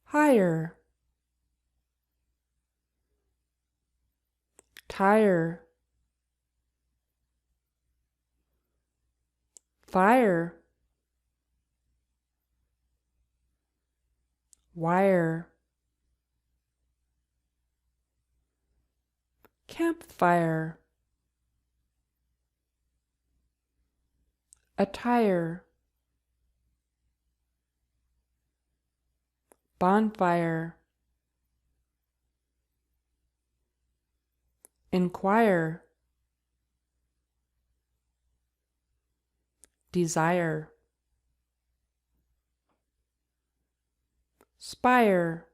higher, tire, fire, wire, campfire, attire, bonfire, inquire, desire, spire,